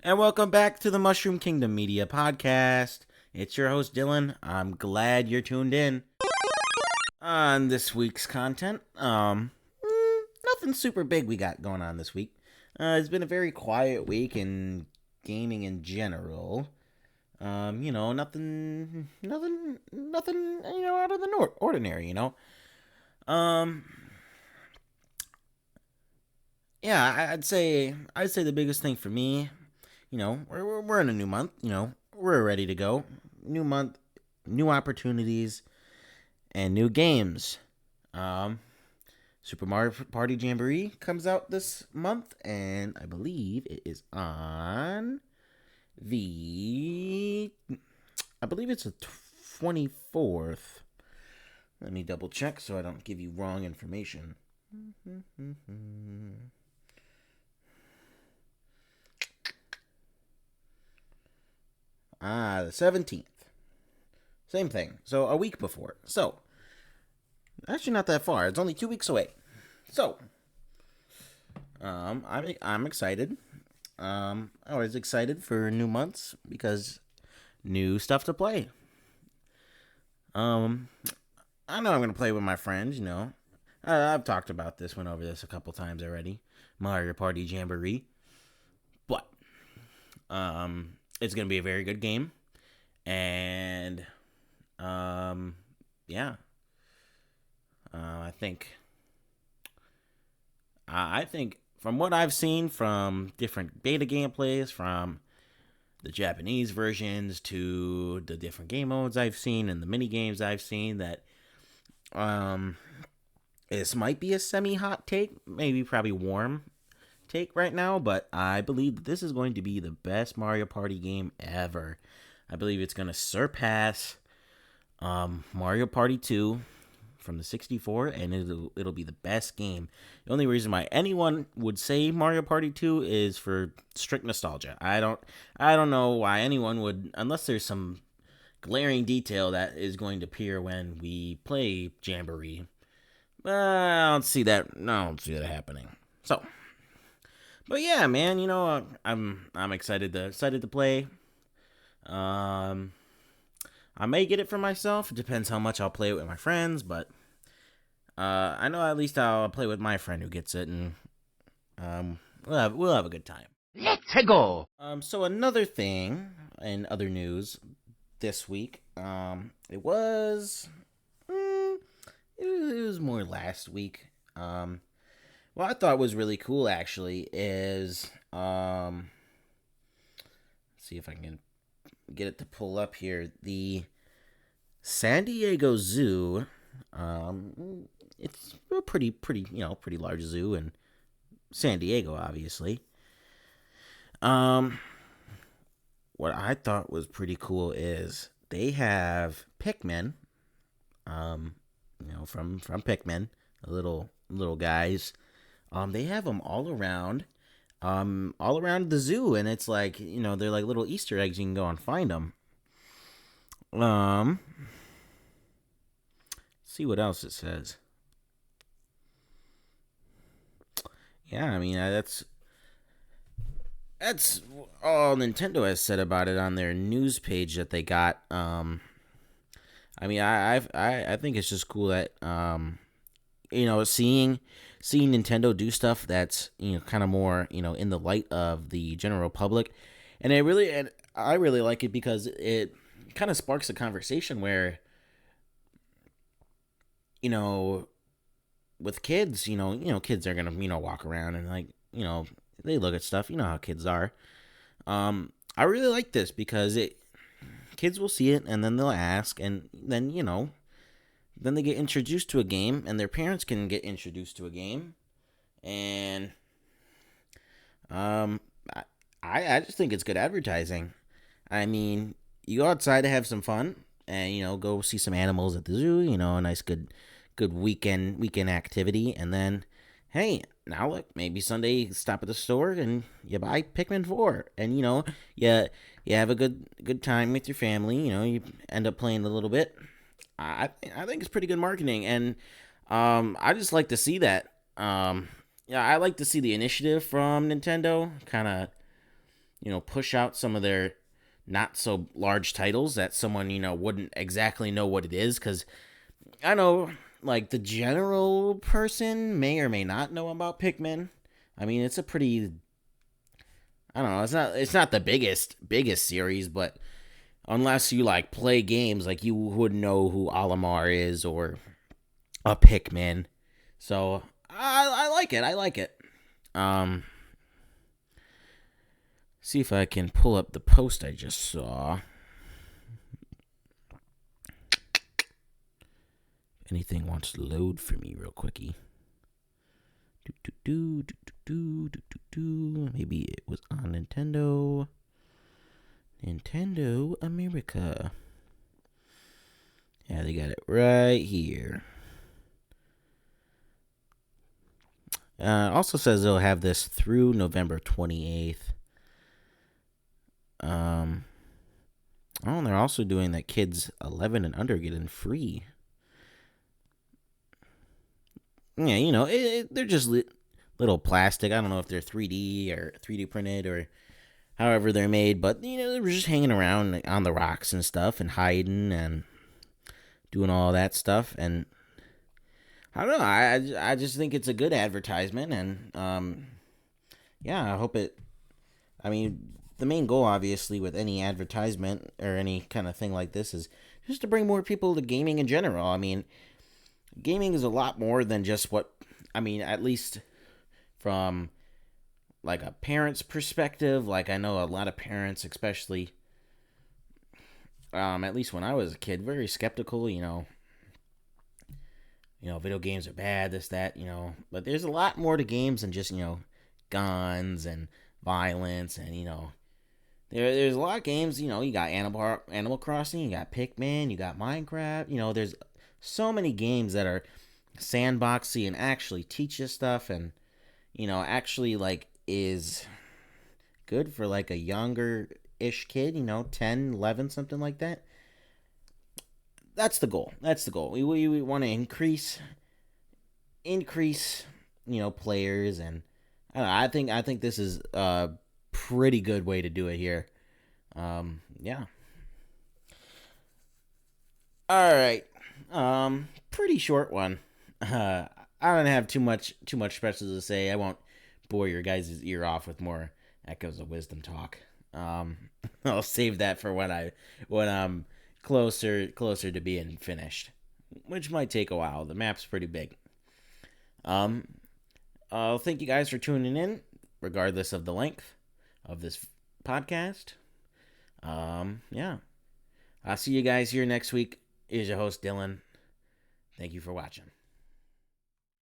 And welcome back to the Mushroom Kingdom Media Podcast. It's your host, Dylan. I'm glad you're tuned in. On this week's content, nothing super big we got going on this week. It's been a very quiet week in gaming in general. Nothing, out of the ordinary, Yeah, I'd say the biggest thing for me, we're in a new month, we're ready to go. New month, new opportunities, and new games. Super Mario Party Jamboree comes out this month, and I believe it is on the 24th. Let me double check so I don't give you wrong information. The 17th. Same thing. So a week before. So, actually not that far. It's only 2 weeks away. So, I'm excited. Always excited for new months because new stuff to play. I know I'm going to play with my friends, I've talked about this, went over this a couple times already. Mario Party Jamboree. But, it's going to be a very good game. And, yeah. I think from what I've seen from different beta gameplays, from the Japanese versions to the different game modes I've seen and the mini games I've seen, that this might be a semi-hot take, maybe probably warm take right now, but I believe that this is going to be the best Mario Party game ever. I believe it's going to surpass Mario Party 2 from the 64, and it'll be the best game. The only reason why anyone would say Mario Party 2 is for strict nostalgia. I don't know why anyone would, unless there's some glaring detail that is going to appear when we play Jamboree. I don't see that happening. So, but yeah, man, I'm excited to play. I may get it for myself. It depends how much I'll play it with my friends, but I know at least I'll play with my friend who gets it, and we'll have a good time. Let's go. So another thing in other news this week, it was more last week. What I thought was really cool actually is let's see if I can get it to pull up here. The San Diego Zoo, it's a pretty large zoo in San Diego, obviously. What I thought was pretty cool is they have Pikmin, from Pikmin, the little guys. They have them all around the zoo, and it's like, they're like little Easter eggs. You can go and find them. See what else it says. Yeah, I mean, that's all Nintendo has said about it on their news page that they got. I mean, I think it's just cool that seeing Nintendo do stuff that's kind of more in the light of the general public, and I really like it because it kind of sparks a conversation where with kids, kids are gonna walk around and they look at stuff, how kids are. I really like this because kids will see it and then they'll ask, and then then they get introduced to a game, and their parents can get introduced to a game. And I just think it's good advertising. I mean, you go outside to have some fun and go see some animals at the zoo, a nice good weekend activity, and then hey, now look, maybe Sunday you stop at the store and you buy Pikmin 4, and you have a good time with your family, you end up playing a little bit. I think it's pretty good marketing, and I just like to see that. I like to see the initiative from Nintendo kind of push out some of their not so large titles that someone, wouldn't exactly know what it is. Because I know, like, the general person may or may not know about Pikmin. I mean, it's a pretty, I don't know, it's not the biggest series, but unless you, like, play games, like, you wouldn't know who Olimar is or a Pikmin. So I like it. I like it. See if I can pull up the post I just saw. Anything wants to load for me real quickie. Maybe it was on Nintendo America. Yeah, they got it right here. Also says they'll have this through November 28th. Oh, and they're also doing that kids 11 and under get in free. Yeah, they're just little plastic. I don't know if they're 3D or 3D printed or however they're made, but they were just hanging around on the rocks and stuff and hiding and doing all that stuff. And I don't know. I just think it's a good advertisement, and yeah, I hope it. I mean, the main goal, obviously, with any advertisement or any kind of thing like this is just to bring more people to gaming in general. I mean, gaming is a lot more than just what. I mean, at least from like a parent's perspective. Like, I know a lot of parents, especially, at least when I was a kid, very skeptical. Video games are bad, this, that, but there's a lot more to games than just, guns and violence and, there's a lot of games, you got Animal Crossing, you got Pikmin, you got Minecraft, there's so many games that are sandboxy and actually teach you stuff and, actually, like, is good for, like, a younger-ish kid, 10, 11, something like that. That's the goal. We want to increase, players, and I don't know, I think this is a pretty good way to do it here. Yeah. All right. Pretty short one. I don't have too much special to say. I won't bore your guys' ear off with more echoes of wisdom talk. I'll save that for when I'm closer to being finished, which might take a while. The map's pretty big. Thank you guys for tuning in, regardless of the length of this podcast. Yeah. I'll see you guys here next week. Here's your host, Dylan. Thank you for watching.